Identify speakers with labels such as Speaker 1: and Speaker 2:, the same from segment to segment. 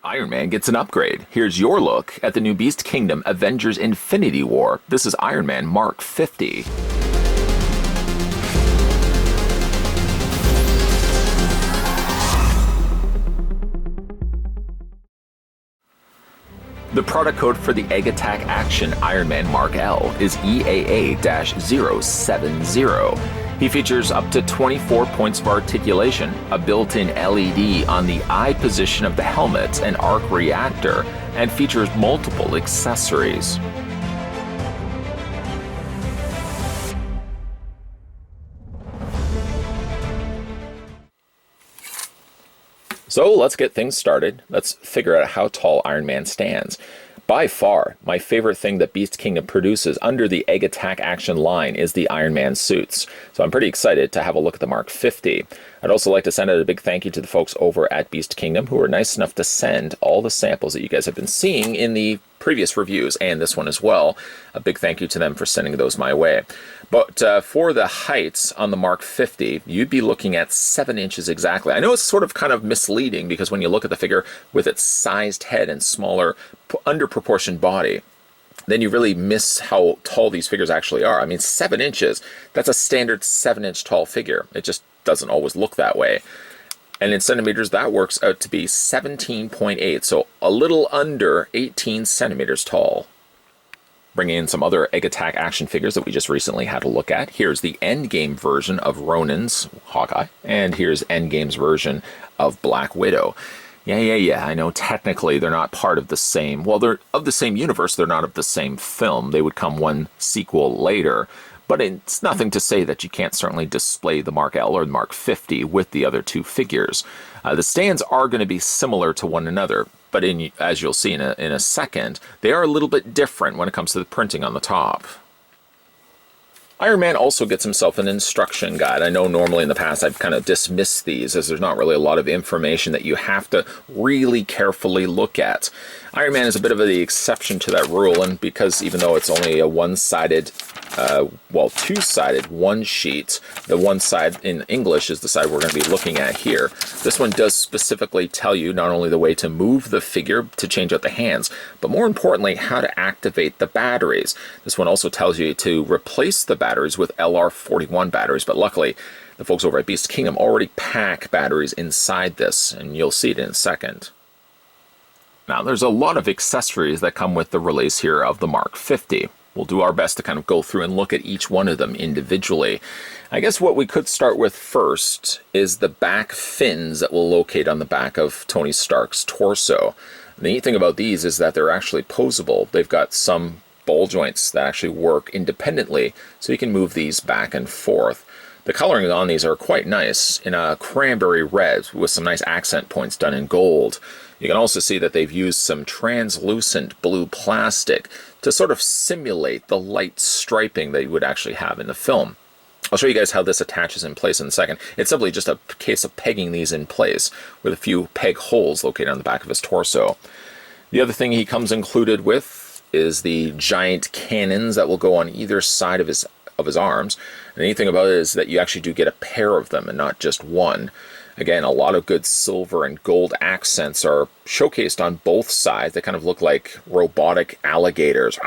Speaker 1: Iron Man gets an upgrade. Here's your look at the new Beast Kingdom Avengers Infinity War. This is Iron Man Mark 50. The product code for the Egg Attack Action Iron Man Mark L is EAA-070. He features up to 24 points of articulation, a built-in LED on the eye position of the helmet, an arc reactor, and features multiple accessories. So let's get things started. Let's figure out how tall Iron Man stands. By far, my favorite thing that Beast Kingdom produces under the Egg Attack Action line is the Iron Man suits. So I'm pretty excited to have a look at the Mark 50. I'd also like to send out a big thank you to the folks over at Beast Kingdom who were nice enough to send all the samples that you guys have been seeing in the previous reviews and this one as well. A big thank you to them for sending those my way. But for the heights on the Mark 50, you'd be looking at 7 inches exactly. I know it's sort of kind of misleading because when you look at the figure with its sized head and smaller, under-proportioned body, then you really miss how tall these figures actually are. I mean, 7 inches, that's a standard 7-inch tall figure. It just doesn't always look that way. And in centimeters, that works out to be 17.8, so a little under 18 centimeters tall. Bringing in some other Egg Attack Action figures that we just recently had a look at. Here's the Endgame version of Ronin's Hawkeye, and here's Endgame's version of Black Widow. Yeah, I know technically they're not part of the same, well, they're of the same universe, they're not of the same film. They would come one sequel later, but it's nothing to say that you can't certainly display the Mark L or the Mark 50 with the other two figures. The stands are going to be similar to one another, but as you'll see in a second, they are a little bit different when it comes to the printing on the top. Iron Man also gets himself an instruction guide. I know normally in the past I've kind of dismissed these as there's not really a lot of information that you have to really carefully look at. Iron Man is a bit of the exception to that rule, and because even though it's only a one-sided, two-sided one sheet, the one side in English is the side we're going to be looking at here. This one does specifically tell you not only the way to move the figure to change out the hands, but more importantly, how to activate the batteries. This one also tells you to replace the batteries with LR41 batteries, but luckily, the folks over at Beast Kingdom already pack batteries inside this, and you'll see it in a second. Now, there's a lot of accessories that come with the release here of the Mark 50. We'll do our best to kind of go through and look at each one of them individually. I guess what we could start with first is the back fins that will locate on the back of Tony Stark's torso. The neat thing about these is that they're actually posable. They've got some ball joints that actually work independently, so you can move these back and forth. The coloring on these are quite nice in a cranberry red with some nice accent points done in gold. You can also see that they've used some translucent blue plastic to sort of simulate the light striping that you would actually have in the film. I'll show you guys how this attaches in place in a second. It's simply just a case of pegging these in place with a few peg holes located on the back of his torso. The other thing he comes included with is the giant cannons that will go on either side of his arms. And the neat thing about it is that you actually do get a pair of them and not just one. Again, a lot of good silver and gold accents are showcased on both sides. They kind of look like robotic alligators.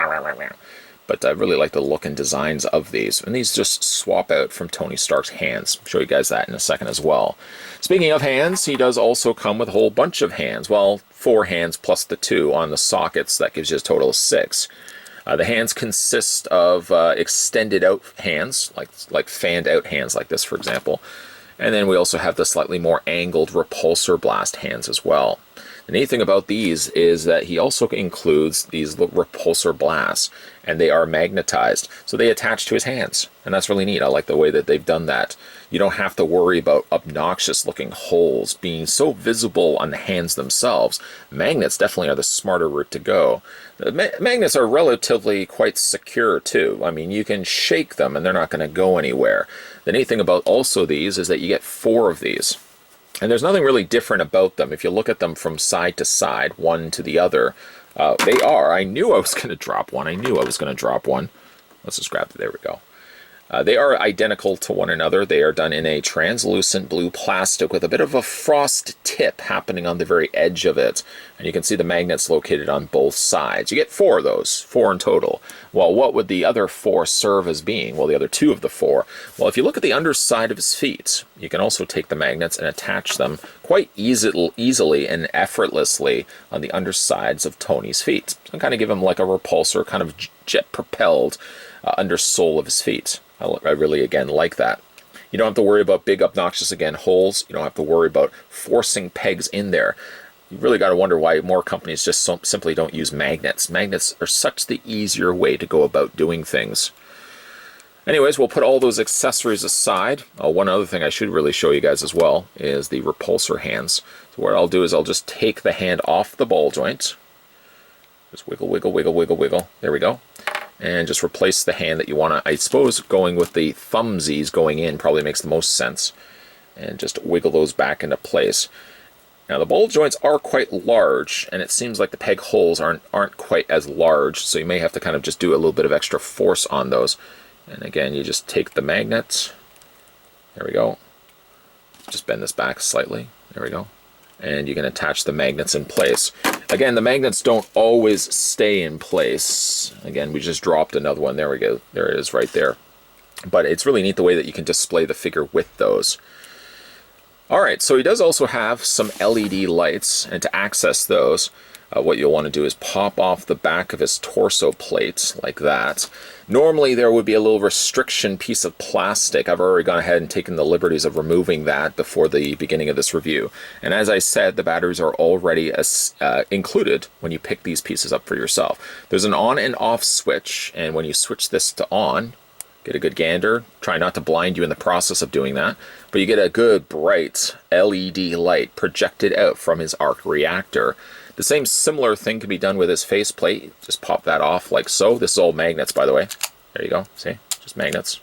Speaker 1: But I really like the look and designs of these. And these just swap out from Tony Stark's hands. I'll show you guys that in a second as well. Speaking of hands, he does also come with a whole bunch of hands. Well, 4 hands plus the 2 on the sockets. That gives you a total of 6. The hands consist of extended out hands, like fanned out hands like this, for example. And then we also have the slightly more angled repulsor blast hands as well. The neat thing about these is that he also includes these repulsor blasts, and they are magnetized, so they attach to his hands, and that's really neat. I like the way that they've done that. You don't have to worry about obnoxious looking holes being so visible on the hands themselves. Magnets definitely are the smarter route to go. The magnets are relatively quite secure too. I mean, you can shake them and they're not going to go anywhere. The neat thing about also these is that you get 4 of these. And there's nothing really different about them. If you look at them from side to side, one to the other, they are. I knew I was going to drop one. Let's just grab it. There we go. They are identical to one another. They are done in a translucent blue plastic with a bit of a frost tip happening on the very edge of it. And you can see the magnets located on both sides. You get 4 of those, 4 in total. Well, what would the other 4 serve as being? Well, the other 2 of the 4. Well, if you look at the underside of his feet, you can also take the magnets and attach them quite easily and effortlessly on the undersides of Tony's feet. So kind of give him like a repulsor, kind of jet-propelled undersole of his feet. I really, again, like that. You don't have to worry about big, obnoxious, again, holes. You don't have to worry about forcing pegs in there. You really got to wonder why more companies just simply don't use magnets. Magnets are such the easier way to go about doing things. Anyways, we'll put all those accessories aside. One other thing I should really show you guys as well is the repulsor hands. So what I'll do is I'll just take the hand off the ball joint. Just wiggle, wiggle, wiggle, wiggle, wiggle. There we go. And just replace the hand that you want to, I suppose going with the thumbsies going in probably makes the most sense. And just wiggle those back into place. Now the ball joints are quite large, and it seems like the peg holes aren't quite as large, so you may have to kind of just do a little bit of extra force on those. And again, you just take the magnets. There we go. Just bend this back slightly. There we go. And you can attach the magnets in place. Again, the magnets don't always stay in place. Again, we just dropped another one. There we go. There it is right there. But it's really neat the way that you can display the figure with those. Alright, so he does also have some LED lights, and to access those, what you'll want to do is pop off the back of his torso plate, like that. Normally there would be a little restriction piece of plastic. I've already gone ahead and taken the liberties of removing that before the beginning of this review. And as I said, the batteries are already included when you pick these pieces up for yourself. There's an on and off switch, and when you switch this to on, get a good gander. Try not to blind you in the process of doing that. But you get a good bright LED light projected out from his arc reactor. The same similar thing can be done with his faceplate. Just pop that off like so. This is all magnets, by the way. There you go. See? Just magnets.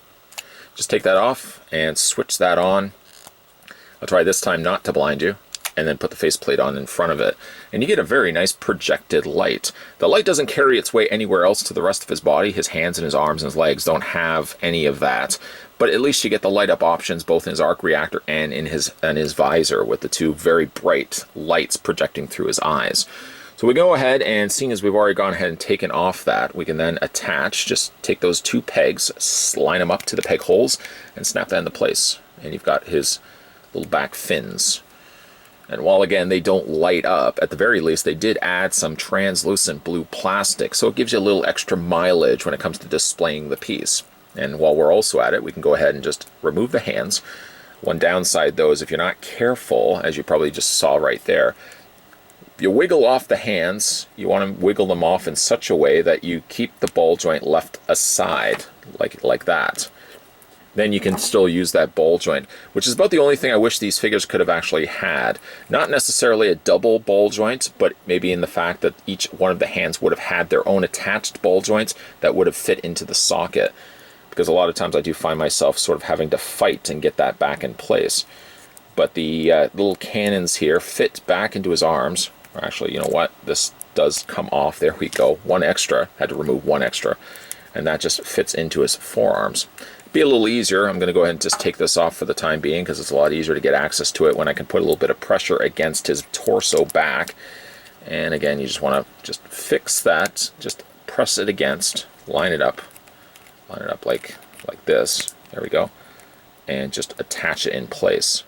Speaker 1: Just take that off and switch that on. I'll try this time not to blind you. And then put the faceplate on in front of it. And you get a very nice projected light. The light doesn't carry its way anywhere else to the rest of his body. His hands and his arms and his legs don't have any of that. But at least you get the light up options both in his arc reactor and in his visor, with the 2 very bright lights projecting through his eyes. So we go ahead, and seeing as we've already gone ahead and taken off that, we can then attach, just take those 2 pegs, line them up to the peg holes, and snap that into place. And you've got his little back fins. And while, again, they don't light up, at the very least, they did add some translucent blue plastic, so it gives you a little extra mileage when it comes to displaying the piece. And while we're also at it, we can go ahead and just remove the hands. One downside, though, is if you're not careful, as you probably just saw right there, you wiggle off the hands. You want to wiggle them off in such a way that you keep the ball joint left aside, like that. Then you can still use that ball joint, which is about the only thing I wish these figures could have actually had. Not necessarily a double ball joint, but maybe in the fact that each one of the hands would have had their own attached ball joints that would have fit into the socket. Because a lot of times I do find myself sort of having to fight and get that back in place. But the little cannons here fit back into his arms. Or actually, you know what? This does come off. There we go. One extra. Had to remove one extra. And that just fits into his forearms. Be a little easier. I'm going to go ahead and just take this off for the time being, because it's a lot easier to get access to it when I can put a little bit of pressure against his torso back. And again, you just want to just fix that. Just press it against. Line it up like this. There we go. And just attach it in place.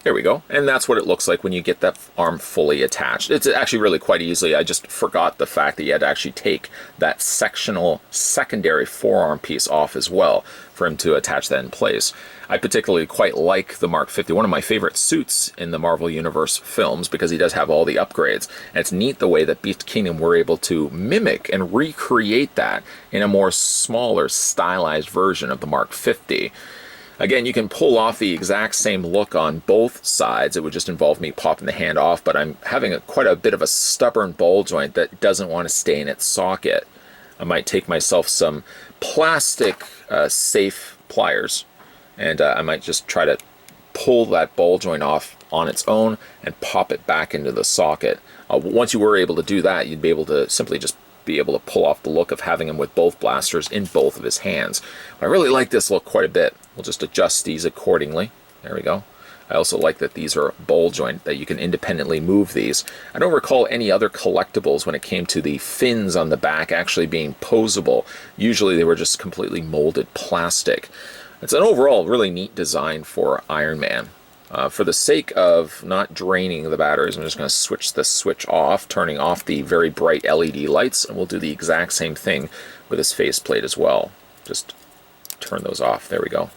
Speaker 1: There we go. And that's what it looks like when you get that arm fully attached. It's actually really quite easily. I just forgot the fact that you had to actually take that sectional secondary forearm piece off as well for him to attach that in place. I particularly quite like the Mark 50, one of my favorite suits in the Marvel Universe films, because he does have all the upgrades. And it's neat the way that Beast Kingdom were able to mimic and recreate that in a more smaller, stylized version of the Mark 50. Again, you can pull off the exact same look on both sides. It would just involve me popping the hand off, but I'm having quite a bit of a stubborn ball joint that doesn't want to stay in its socket. I might take myself some plastic safe pliers, and I might just try to pull that ball joint off on its own and pop it back into the socket. Once you were able to do that, you'd be able to simply just be able to pull off the look of having him with both blasters in both of his hands. I really like this look quite a bit. We'll just adjust these accordingly. There we go. I also like that these are ball joint, that you can independently move these. I don't recall any other collectibles when it came to the fins on the back actually being posable. Usually they were just completely molded plastic. It's an overall really neat design for Iron Man. For the sake of not draining the batteries, I'm just going to switch the switch off, turning off the very bright LED lights, and we'll do the exact same thing with his faceplate as well. Just turn those off. There we go.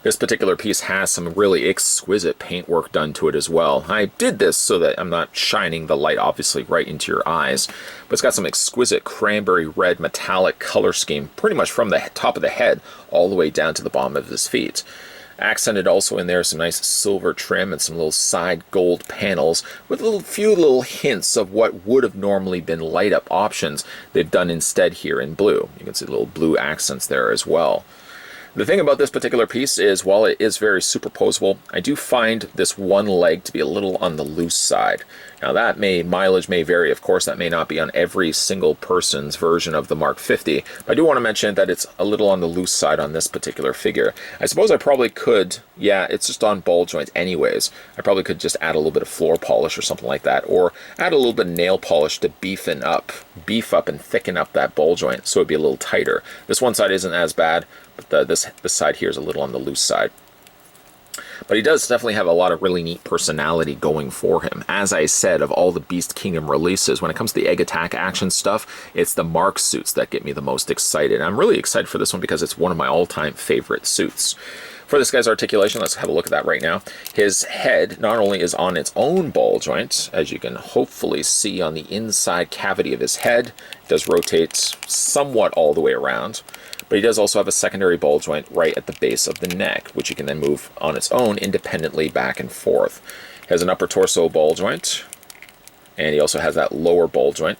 Speaker 1: This particular piece has some really exquisite paintwork done to it as well. I did this so that I'm not shining the light obviously right into your eyes, but it's got some exquisite cranberry red metallic color scheme pretty much from the top of the head all the way down to the bottom of his feet. Accented also in there some nice silver trim and some little side gold panels with a few little hints of what would have normally been light up options they've done instead here in blue. You can see the little blue accents there as well. The thing about this particular piece is, while it is very superposable, I do find this one leg to be a little on the loose side. Now that mileage may vary, of course, that may not be on every single person's version of the Mark 50, but I do want to mention that it's a little on the loose side on this particular figure. I suppose I probably could, yeah, it's just on ball joint anyways. I probably could just add a little bit of floor polish or something like that, or add a little bit of nail polish to beef up and thicken up that ball joint so it'd be a little tighter. This one side isn't as bad, but this side here is a little on the loose side. But he does definitely have a lot of really neat personality going for him. As I said, of all the Beast Kingdom releases, when it comes to the Egg Attack action stuff, it's the Mark suits that get me the most excited. And I'm really excited for this one because it's one of my all-time favorite suits. For this guy's articulation, let's have a look at that right now. His head not only is on its own ball joint, as you can hopefully see on the inside cavity of his head, it does rotate somewhat all the way around. But he does also have a secondary ball joint right at the base of the neck, which you can then move on its own independently back and forth. He has an upper torso ball joint, and he also has that lower ball joint.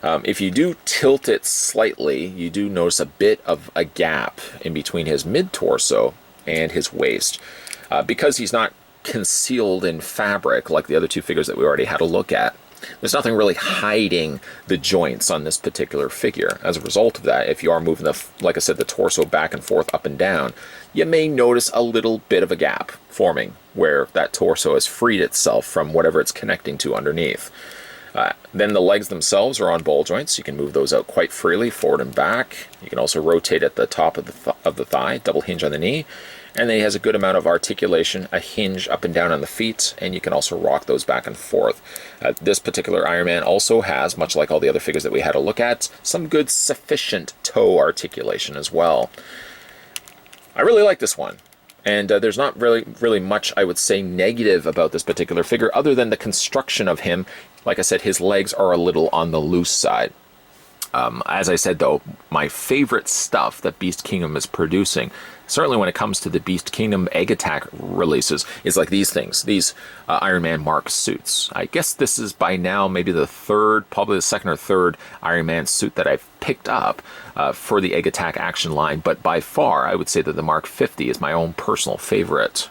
Speaker 1: If you do tilt it slightly, you do notice a bit of a gap in between his mid-torso and his waist. Because he's not concealed in fabric like the other two figures that we already had a look at, there's nothing really hiding the joints on this particular figure. As a result of that, if you are moving like I said, the torso back and forth, up and down, you may notice a little bit of a gap forming where that torso has freed itself from whatever it's connecting to underneath. Then the legs themselves are on ball joints. You can move those out quite freely, forward and back. You can also rotate at the top of the thigh, double hinge on the knee. And then he has a good amount of articulation, a hinge up and down on the feet, and you can also rock those back and forth. This particular Iron Man also has, much like all the other figures that we had a look at, some good sufficient toe articulation as well. I really like this one. And there's not really much, I would say, negative about this particular figure, other than the construction of him. Like I said, his legs are a little on the loose side. As I said, though, my favorite stuff that Beast Kingdom is producing, certainly when it comes to the Beast Kingdom Egg Attack releases, is like these things, these Iron Man Mark suits. I guess this is by now maybe the third, probably the second or third Iron Man suit that I've picked up for the Egg Attack action line, but by far I would say that the Mark 50 is my own personal favorite.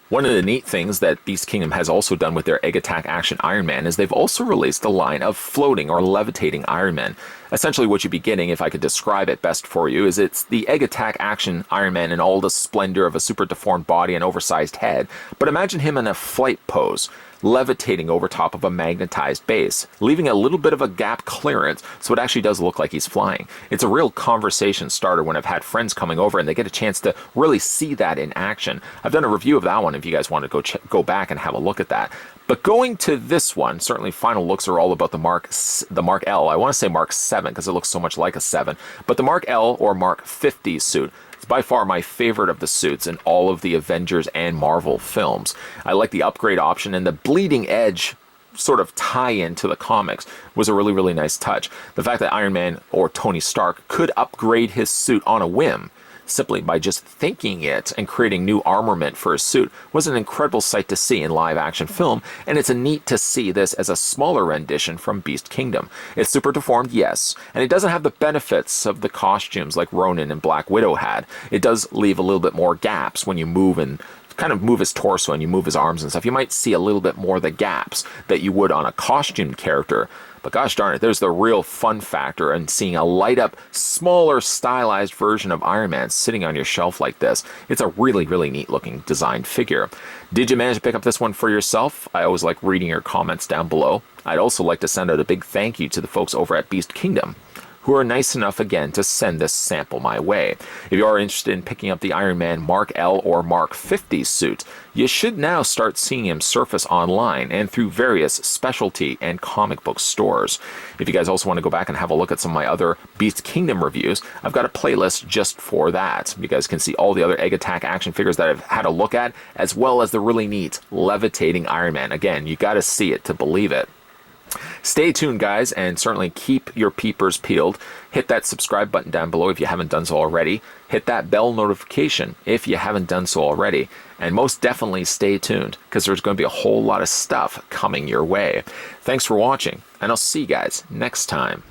Speaker 1: One of the neat things that Beast Kingdom has also done with their Egg Attack Action Iron Man is they've also released a line of floating or levitating Iron Man. Essentially what you'd be getting, if I could describe it best for you, is it's the Egg Attack Action Iron Man in all the splendor of a super deformed body and oversized head, but imagine him in a flight pose, levitating over top of a magnetized base, leaving a little bit of a gap clearance so it actually does look like he's flying. It's a real conversation starter when I've had friends coming over and they get a chance to really see that in action. I've done a review of that one if you guys want to go back and have a look at that. But going to this one, certainly final looks are all about the Mark L. I want to say Mark 7 because it looks so much like a 7. But the Mark L or Mark 50 suit, it's by far my favorite of the suits in all of the Avengers and Marvel films. I like the upgrade option, and the bleeding edge sort of tie-in to the comics was a really, really nice touch. The fact that Iron Man or Tony Stark could upgrade his suit on a whim, simply by just thinking it and creating new armament for his suit, was an incredible sight to see in live action film, and it's neat to see this as a smaller rendition from Beast Kingdom. It's super deformed, yes, and it doesn't have the benefits of the costumes like Ronin and Black Widow had. It does leave a little bit more gaps when you move and kind of move his torso and you move his arms and stuff, you might see a little bit more of the gaps that you would on a costumed character. But gosh darn it, there's the real fun factor in seeing a light up, smaller, stylized version of Iron Man sitting on your shelf like this. It's a really, really neat looking designed figure. Did you manage to pick up this one for yourself? I always like reading your comments down below. I'd also like to send out a big thank you to the folks over at Beast Kingdom, who are nice enough again to send this sample my way. If you are interested in picking up the Iron Man Mark L or Mark 50 suit, you should now start seeing him surface online and through various specialty and comic book stores. If you guys also want to go back and have a look at some of my other Beast Kingdom reviews, I've got a playlist just for that. You guys can see all the other Egg Attack action figures that I've had a look at, as well as the really neat levitating Iron Man. Again, you got to see it to believe it. Stay tuned, guys, and certainly keep your peepers peeled. Hit that subscribe button down below if you haven't done so already. Hit that bell notification if you haven't done so already. And most definitely stay tuned, because there's going to be a whole lot of stuff coming your way. Thanks for watching, and I'll see you guys next time.